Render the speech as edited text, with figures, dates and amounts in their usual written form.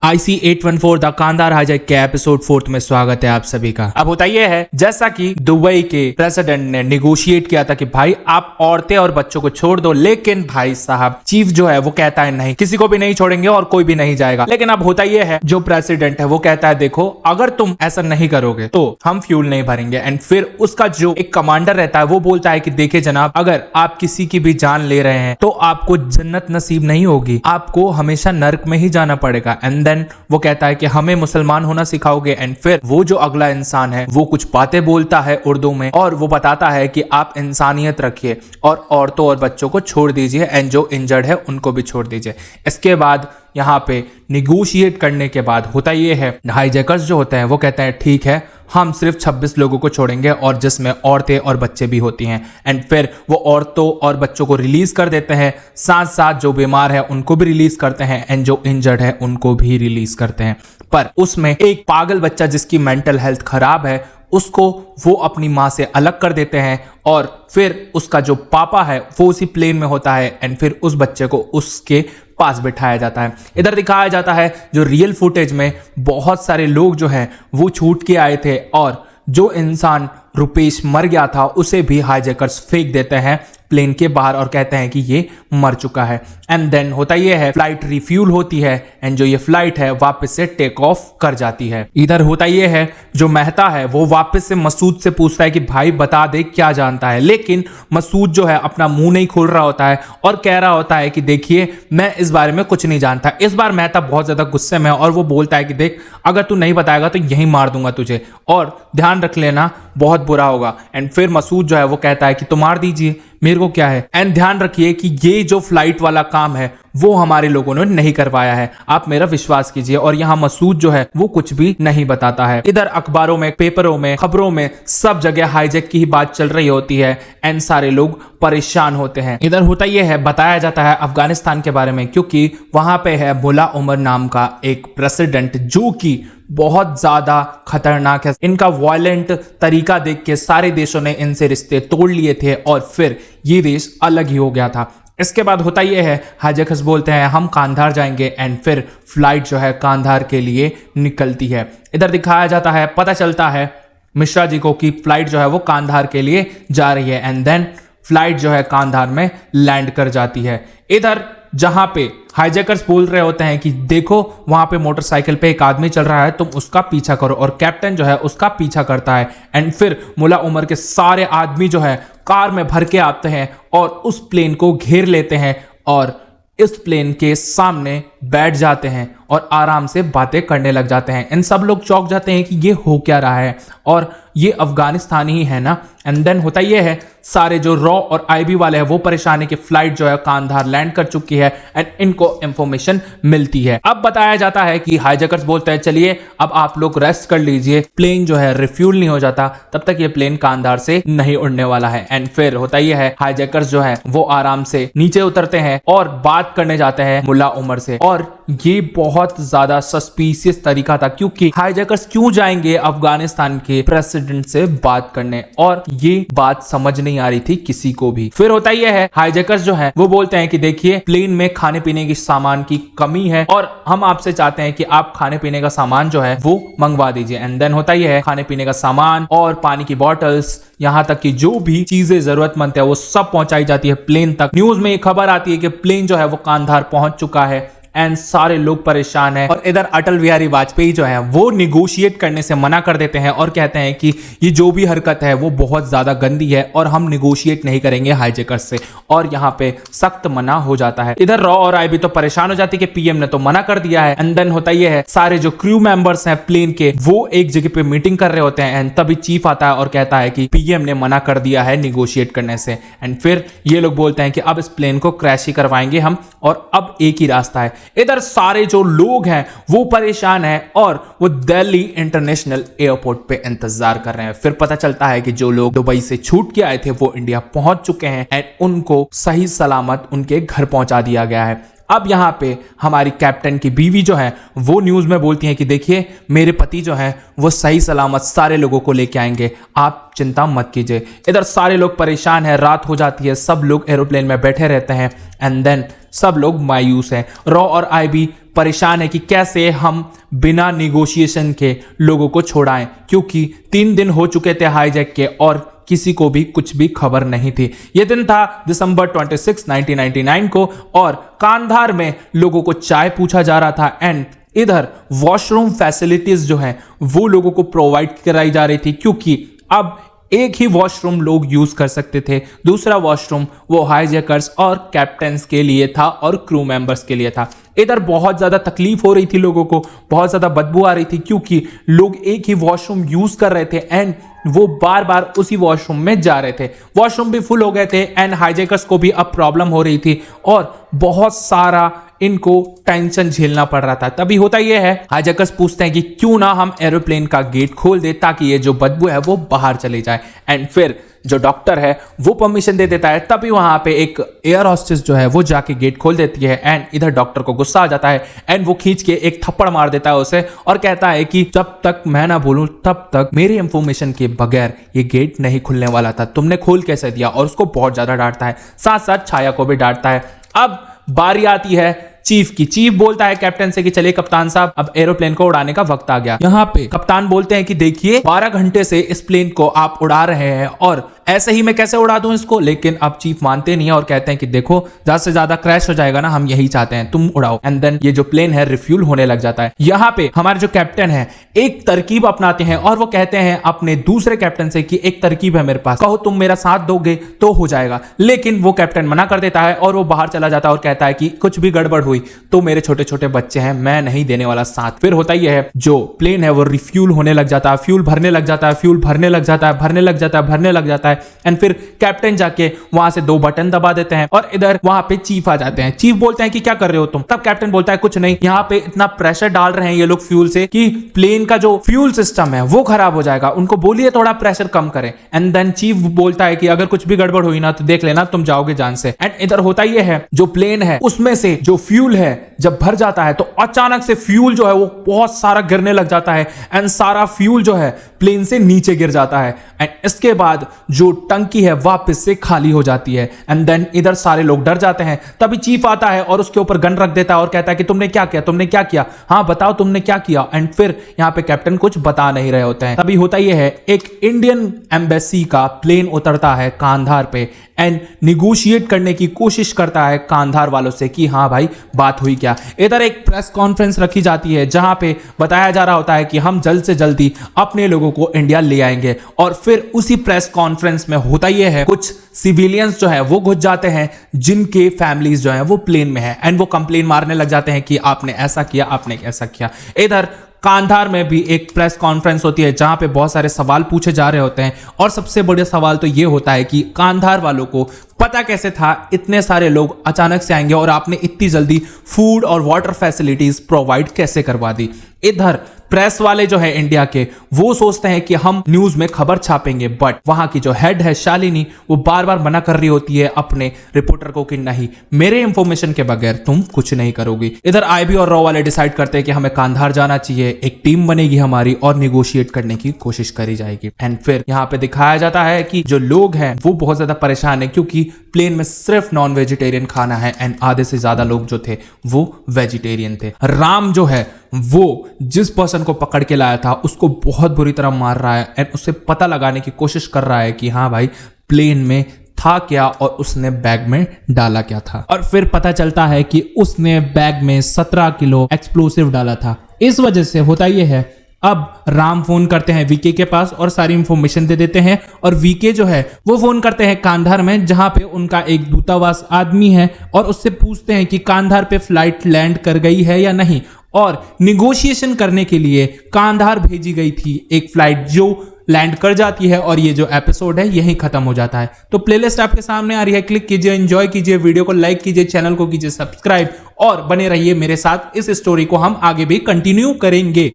IC-814 the Kandahar hijack के episode 4 में स्वागत है आप सभी का। अब होता यह है जैसा कि दुबई के प्रेसिडेंट ने निगोशिएट किया था कि भाई आप औरतें और बच्चों को छोड़ दो, लेकिन भाई साहब चीफ जो है वो कहता है नहीं, किसी को भी नहीं छोड़ेंगे और कोई भी नहीं जाएगा। लेकिन अब होता यह है जो प्रेसिडेंट है वो कहता है देखो अगर तुम ऐसा नहीं करोगे तो हम फ्यूल नहीं भरेंगे। एंड फिर उसका जो एक कमांडर रहता है वो बोलता है कि देखिए जनाब, अगर आप किसी की भी जान ले रहे हैं तो आपको जन्नत नसीब नहीं होगी, आपको हमेशा नर्क में ही जाना पड़ेगा। एंड देन वो कहता है कि हमें मुसलमान होना सिखाओगे। एंड फिर वो जो अगला इंसान है वो कुछ बातें बोलता है उर्दू में और वो बताता है कि आप इंसानियत रखिए और औरतों और बच्चों को छोड़ दीजिए एंड जो इंजर्ड है उनको भी छोड़ दीजिए। इसके बाद यहाँ पे निगोशिएट करने के बाद होता ये है, हाईजैकर्स जो होते हैं वो कहते हैं ठीक है हम सिर्फ 26 लोगों को छोड़ेंगे और जिसमें औरतें और बच्चे भी होती हैं। एंड फिर वो औरतों और बच्चों को रिलीज कर देते हैं, साथ साथ जो बीमार है उनको भी रिलीज करते हैं एंड जो इंजर्ड है उनको भी रिलीज करते हैं। पर उसमें एक पागल बच्चा जिसकी मेंटल हेल्थ खराब है उसको वो अपनी माँ से अलग कर देते हैं और फिर उसका जो पापा है वो उसी प्लेन में होता है एंड फिर उस बच्चे को उसके पास बिठाया जाता है। इधर दिखाया जाता है जो रियल फुटेज में बहुत सारे लोग जो हैं वो छूट के आए थे और जो इंसान रुपेश मर गया था उसे भी हाईजैकर्स फेंक देते हैं प्लेन के बाहर और कहते हैं कि ये मर चुका है। एंड देन होता ये है फ्लाइट रिफ्यूल होती है एंड जो ये फ्लाइट है वापस से टेक ऑफ कर जाती है। इधर होता ये है जो मेहता है वो वापस से मसूद से पूछता है कि भाई बता दे क्या जानता है, लेकिन मसूद जो है अपना मुंह नहीं खोल रहा होता है और कह रहा होता है कि देखिए मैं इस बारे में कुछ नहीं जानता। इस बार मेहता बहुत ज्यादा गुस्से में है और वो बोलता है कि देख अगर तू नहीं बताएगा तो यहीं मार दूंगा तुझे और ध्यान रख लेना बहुत बुरा होगा। एंड फिर मसूद जो है वो कहता है कि तो मार दीजिए मेरे को क्या है। एंड ध्यान रखिए कि ये जो फ्लाइट वाला काम है वो हमारे लोगों ने नहीं करवाया है, आप मेरा विश्वास कीजिए। और यहाँ मसूद जो है वो कुछ भी नहीं बताता है। इधर अखबारों में, पेपरों में, खबरों में सब जगह हाईजैक की ही बात चल रही होती है एंड सारे लोग परेशान होते हैं। इधर होता यह है बताया जाता है अफगानिस्तान के बारे में, क्योंकि वहां पे है मुल्ला उमर नाम का एक प्रेसिडेंट जो कि बहुत ज्यादा खतरनाक है। इनका वायलेंट तरीका देख के सारे देशों ने इनसे रिश्ते तोड़ लिए थे और फिर ये देश अलग ही हो गया था। इसके बाद होता यह है हाईजैकर्स बोलते हैं हम कांधार जाएंगे एंड फिर फ्लाइट जो है कांधार के लिए निकलती है। इधर दिखाया जाता है, पता चलता है मिश्रा जी को कि फ्लाइट जो है वो कांधार के लिए जा रही है एंड देन फ्लाइट जो है कांधार में लैंड कर जाती है। इधर जहां पे हाईजैकर्स बोल रहे होते हैं कि देखो वहां पे मोटरसाइकिल पे एक आदमी चल रहा है तुम उसका पीछा करो और कैप्टन जो है उसका पीछा करता है एंड फिर मुल्ला उमर के सारे आदमी जो है कार में भर के आते हैं और उस प्लेन को घेर लेते हैं और इस प्लेन के सामने बैठ जाते हैं और आराम से बातें करने लग जाते हैं। इन सब लोग चौंक जाते हैं कि ये हो क्या रहा है और ये अफगानिस्तान ही है ना। एंड देन होता ये है सारे जो रॉ और आईबी वाले हैं वो परेशान है कि फ्लाइट जो है कांधार लैंड कर चुकी है एंड इनको इंफॉर्मेशन मिलती है। अब बताया जाता है कि हाईजैकर्स बोलते हैं चलिए अब आप लोग रेस्ट कर लीजिए, प्लेन जो है रिफ्यूल नहीं हो जाता तब तक ये प्लेन कांधार से नहीं उड़ने वाला है। एंड फिर होता यह है हाईजैकर्स जो है वो आराम से नीचे उतरते हैं और बात करने जाते हैं मुल्ला उमर से। और ये बहुत ज्यादा सस्पिशियस तरीका था क्योंकि हाईजैकर्स क्यों जाएंगे अफगानिस्तान के प्रेसिडेंट से बात करने, और ये बात समझ नहीं आ रही थी किसी को भी। फिर होता यह है हाईजैकर्स जो है वो बोलते हैं कि देखिए प्लेन में खाने पीने की सामान की कमी है और हम आपसे चाहते हैं कि आप खाने पीने का सामान जो है वो मंगवा दीजिए। एंड देन होता यह है खाने पीने का सामान और पानी की बॉटल्स, यहाँ तक कि जो भी चीजें जरूरतमंद है वो सब पहुंचाई जाती है प्लेन तक। न्यूज में एक खबर आती है कि प्लेन जो है वो कांधार पहुंच चुका है एंड सारे लोग परेशान हैं। और इधर अटल बिहारी वाजपेयी जो है वो निगोशिएट करने से मना कर देते हैं और कहते हैं कि ये जो भी हरकत है वो बहुत ज्यादा गंदी है और हम निगोशिएट नहीं करेंगे हाईजैकर्स से, और यहाँ पे सख्त मना हो जाता है। इधर रॉ और आईबी तो परेशान हो जाती है कि पीएम ने तो मना कर दिया है। एंड देन होता यह है सारे जो क्रू मेंबर्स हैं प्लेन के वो एक जगह पे मीटिंग कर रहे होते हैं एंड तभी चीफ आता है और कहता है कि पीएम ने मना कर दिया है निगोशिएट करने से। एंड फिर ये लोग बोलते हैं कि अब इस प्लेन को क्रैश ही करवाएंगे हम और अब एक ही रास्ता है। इधर सारे जो लोग हैं वो परेशान हैं और वो दिल्ली इंटरनेशनल एयरपोर्ट पे इंतजार कर रहे हैं। फिर पता चलता है कि जो लोग दुबई से छूट के आए थे वो इंडिया पहुंच चुके हैं एंड उनको सही सलामत उनके घर पहुंचा दिया गया है। अब यहाँ पे हमारी कैप्टन की बीवी जो है वो न्यूज में बोलती है कि देखिए मेरे पति जो है वो सही सलामत सारे लोगों को लेके आएंगे, आप चिंता मत कीजिए। इधर सारे लोग परेशान हैं, रात हो जाती है, सब लोग एरोप्लेन में बैठे रहते हैं एंड देन सब लोग मायूस हैं। रॉ और आईबी परेशान है कि कैसे हम बिना निगोशिएशन के लोगों को छोड़ाएं, क्योंकि 3 दिन हो चुके थे हाईजैक के और किसी को भी कुछ भी खबर नहीं थी। यह दिन था दिसंबर 26, 1999 को और कांधार में लोगों को चाय पूछा जा रहा था एंड इधर वॉशरूम फैसिलिटीज जो हैं वो लोगों को प्रोवाइड कराई जा रही थी, क्योंकि अब एक ही वॉशरूम लोग यूज कर सकते थे, दूसरा वॉशरूम वो हाईजैकर्स और कैप्टन्स के लिए था और क्रू मेंबर्स के लिए था। इधर बहुत ज्यादा तकलीफ हो रही थी लोगों को, बहुत ज्यादा बदबू आ रही थी, क्योंकि लोग एक ही वॉशरूम यूज कर रहे थे एंड वो बार बार उसी वॉशरूम में जा रहे थे। वॉशरूम भी फुल हो गए थे एंड हाईजैकर्स को भी अब प्रॉब्लम हो रही थी और बहुत सारा इनको टेंशन झेलना पड़ रहा था। तभी होता यह है, हाईजैकर्स पूछते हैं कि क्यों ना हम एरोप्लेन का गेट खोल दे ताकि ये जो बदबू है वो बाहर चली जाए एंड फिर जो डॉक्टर है वो परमिशन दे देता है। तभी वहां पे एक एयर हॉस्टेस जो है वो जाके गेट खोल देती है एंड इधर डॉक्टर को गुस्सा आ जाता है एंड वो खींच के एक थप्पड़ मार देता है उसे और कहता है कि जब तक मैं ना बोलूं तब तक मेरी इंफॉर्मेशन के बगैर ये गेट नहीं खुलने वाला था, तुमने खोल कैसे दिया। और उसको बहुत ज्यादा डांटता है, साथ साथ छाया को भी डांटता है। अब बारी आती है चीफ की। चीफ बोलता है कैप्टन से कि चलिए कप्तान साहब अब एरोप्लेन को उड़ाने का वक्त आ गया। यहाँ पे कप्तान बोलते हैं कि देखिए 12 घंटे से इस प्लेन को आप उड़ा रहे हैं और ऐसे ही मैं कैसे उड़ा दूं इसको। लेकिन अब चीफ मानते नहीं है और कहते हैं कि देखो ज्यादा से ज्यादा क्रैश हो जाएगा ना, हम यही चाहते हैं तुम उड़ाओ। एंड देन ये जो प्लेन है रिफ्यूल होने लग जाता है। यहाँ पे हमारे जो कैप्टन है एक तरकीब अपनाते हैं और वो कहते हैं अपने दूसरे कैप्टन से कि एक तरकीब है मेरे पास, कहो तुम मेरा साथ दोगे तो हो जाएगा। लेकिन वो कैप्टन मना कर देता है और वो बाहर चला जाता है और कहता है कि कुछ भी गड़बड़ हुई तो मेरे छोटे छोटे बच्चे हैं, मैं नहीं देने वाला साथ। फिर होता यह है जो प्लेन है वो रिफ्यूल होने लग जाता है, फ्यूल भरने लग जाता है, फ्यूल भरने लग जाता है, भरने लग जाता है, भरने लग जाता है एंड फिर कैप्टन जाके वहां से 2 बटन दबा देते हैं और इधर वहां पे चीफ आ जाते हैं। चीफ बोलते हैं कि क्या कर रहे हो तुम। तब कैप्टन बोलता है कुछ नहीं, यहाँ पे इतना प्रेशर डाल रहे हैं ये लोग फ्यूल से कि प्लेन का जो फ्यूल सिस्टम है वो खराब हो जाएगा, उनको बोलिए थोड़ा प्रेशर कम करें। एंड देन चीफ बोलता है कि अगर कुछ भी गड़बड़ हुई ना तो देख लेना तुम जाओगे जान से। एंड इधर होता ये है जो प्लेन है उसमें से जो फ्यूल है जब भर जाता है तो अचानक से फ्यूल जो है वो बहुत सारा गिरने लग जाता है एंड सारा फ्यूल जो है प्लेन से नीचे गिर जाता है एंड इसके बाद जो टंकी है वापस से खाली हो जाती है। एंड देन इधर सारे लोग डर जाते हैं। तभी चीफ आता है और उसके ऊपर गन रख देता है और कहता है कि तुमने क्या किया, तुमने क्या किया, हाँ बताओ तुमने क्या किया। एंड फिर यहाँ पे कैप्टन कुछ बता नहीं रहे होते हैं। तभी होता यह है एक इंडियन एम्बेसी का प्लेन उतरता है कांधार पे एंड निगोशिएट करने की कोशिश करता है कांधार वालों से कि हाँ भाई बात हुई क्या। इधर एक प्रेस कॉन्फ्रेंस रखी जाती है जहां पे बताया जा रहा होता है कि हम जल्द से जल्दी अपने लोगों को इंडिया ले आएंगे। और फिर उसी प्रेस कॉन्फ्रेंस में होता यह है कुछ सिविलियंस जो है वो घुस जाते हैं जिनके फैमिलीज जो है वो प्लेन में है एंड वो कंप्लेन मारने लग जाते हैं कि आपने ऐसा किया, आपने ऐसा किया। इधर कांधार में भी एक प्रेस कॉन्फ्रेंस होती है जहां पे बहुत सारे सवाल पूछे जा रहे होते हैं और सबसे बड़ा सवाल तो ये होता है कि कांधार वालों को पता कैसे था इतने सारे लोग अचानक से आएंगे और आपने इतनी जल्दी फूड और वाटर फैसिलिटीज प्रोवाइड कैसे करवा दी। इधर प्रेस वाले जो है इंडिया के वो सोचते हैं कि हम न्यूज में खबर छापेंगे, बट वहां की जो हेड है शालिनी वो बार बार मना कर रही होती है अपने रिपोर्टर को कि नहीं मेरे इंफॉर्मेशन के बगैर तुम कुछ नहीं करोगी। इधर आईबी और रॉ वाले डिसाइड करते हैं कि हमें कांधार जाना चाहिए, एक टीम बनेगी हमारी और निगोशिएट करने की कोशिश करी जाएगी। एंड फिर यहाँ पे दिखाया जाता है कि जो लोग हैं वो बहुत ज्यादा परेशान है क्योंकि प्लेन में सिर्फ नॉन वेजिटेरियन खाना है एंड आधे से ज्यादा लोग जो थे वो वेजिटेरियन थे। राम जो है वो जिस पर्सन को पकड़ के लाया था उसको बहुत बुरी तरह मार रहा है एंड उससे पता लगाने की कोशिश कर रहा है कि हाँ भाई प्लेन में था क्या और उसने बैग में डाला क्या था। और फिर पता चलता है कि उसने बैग में 17 किलो एक्सप्लोसिव डाला था। इस वजह से होता यह है अब राम फोन करते हैं वीके के पास और सारी इंफॉर्मेशन दे देते हैं और वीके जो है वो फोन करते हैं कांधार में जहां पे उनका एक दूतावास आदमी है और उससे पूछते हैं कि कांधार पे फ्लाइट लैंड कर गई है या नहीं और निगोशिएशन करने के लिए कांधार भेजी गई थी एक फ्लाइट जो लैंड कर जाती है। और ये जो एपिसोड है यही खत्म हो जाता है। तो प्लेलिस्ट आपके सामने आ रही है, क्लिक कीजिए, एंजॉय कीजिए, वीडियो को लाइक कीजिए, चैनल को कीजिए सब्सक्राइब और बने रहिए मेरे साथ। इस स्टोरी को हम आगे भी कंटिन्यू करेंगे।